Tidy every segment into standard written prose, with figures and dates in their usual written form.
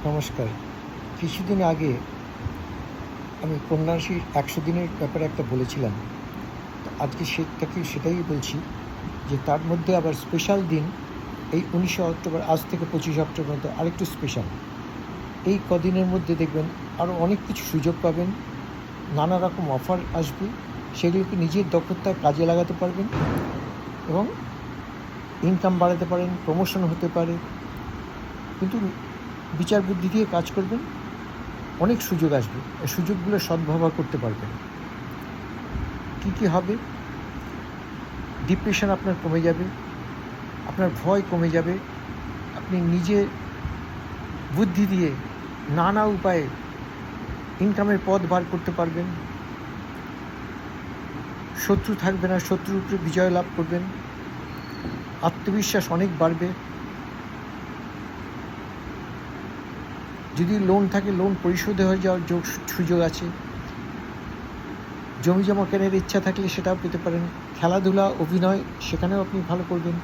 নমস্কার। কিছুদিন আগে আমি কন্যাশ্রীর 100 দিনের ব্যাপারে একটা বলেছিলাম। তো আজকে সেটাই বলছি যে তার মধ্যে আবার স্পেশাল দিন এই 19শে অক্টোবর, আজ থেকে 25 অক্টোবর মধ্যে আরেকটু স্পেশাল। এই কদিনের মধ্যে দেখবেন আরও অনেক কিছু সুযোগ পাবেন, নানা রকম অফার আসবে, সেগুলোকে নিজের দক্ষতায় কাজে লাগাতে পারবেন এবং ইনকাম বাড়াতে পারেন, প্রমোশন হতে পারে। কিন্তু বিচার বুদ্ধি দিয়ে কাজ করবেন, অনেক সুযোগ আসবে। এই সুযোগগুলো সদ্ব্যবহার করতে পারবেন। কী হবে? ডিপ্রেশন আপনার কমে যাবে, আপনার ভয় কমে যাবে, আপনি নিজে বুদ্ধি দিয়ে নানা উপায়ে ইনকামের পথ বার করতে পারবেন। শত্রু থাকবে না, শত্রুর উপরে বিজয় লাভ করবেন, আত্মবিশ্বাস অনেক বাড়বে। যদি লোন থাকে, লোন পরিশোধ হয়ে যাওয়ার সুযোগ আছে। জমি জমা কেনার ইচ্ছা থাকলে সেটাও পেতে পারেন। খেলাধুলা, অভিনয়, সেখানেও আপনি ভালো করবেন।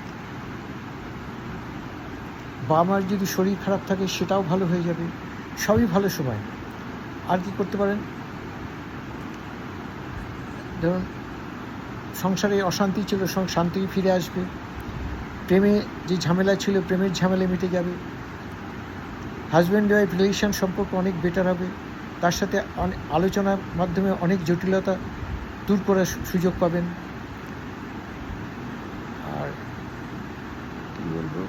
বাবা মার যদি শরীর খারাপ থাকে সেটাও ভালো হয়ে যাবে। সবই ভালো সময়। আর কি করতে পারেন? ধরুন সংসারে অশান্তি ছিল, শান্তি ফিরে আসবে। প্রেমে যে ঝামেলা ছিল, প্রেমের ঝামেলা মিটে যাবে। হাজব্যান্ড ওয়াইফ রিলেশন সম্পর্ক অনেক বেটার হবে। তার সাথে আলোচনার মাধ্যমে অনেক জটিলতা দূর করার সুযোগ পাবেন। আর কী বলবো,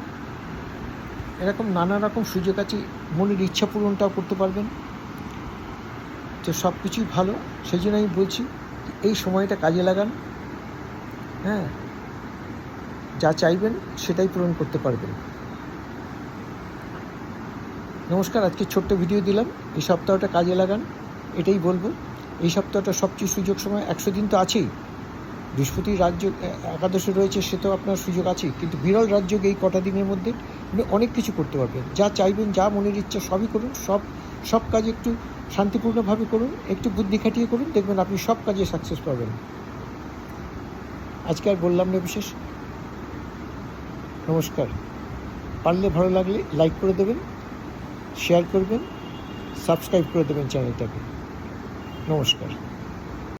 এরকম নানা রকম সুযোগ আছে। মনের ইচ্ছা পূরণটাও করতে পারবেন। তো সব কিছুই ভালো। সেই জন্য আমি বলছি এই সময়টা কাজে লাগান। হ্যাঁ, যা চাইবেন সেটাই পূরণ করতে পারবেন। নমস্কার, আজকে ছোট্ট ভিডিও দিলাম। এই সপ্তাহটা কাজে লাগান, এটাই বলবো। এই সপ্তাহটা সবচেয়ে সুযোগ সময়। 100 দিন তো আছেই। বৃহস্পতি রাজ্য একাদশে রয়েছে, সে তো আপনার সুযোগ আছেই। কিন্তু বিরল রাজ্যে এই কটা দিনের মধ্যে আপনি অনেক কিছু করতে পারবেন। যা চাইবেন, যা মনের ইচ্ছা সবই করুন। সব কাজ একটু শান্তিপূর্ণভাবে করুন, একটু বুদ্ধি খাটিয়ে করুন, দেখবেন আপনি সব কাজে সাকসেস পাবেন। আজকে আর বললাম না বিশেষ। নমস্কার। পারলে ভালো লাগলে লাইক করে দেবেন, শেয়ার করবেন, সাবস্ক্রাইব করে দেবেন চ্যানেলটাকে। নমস্কার।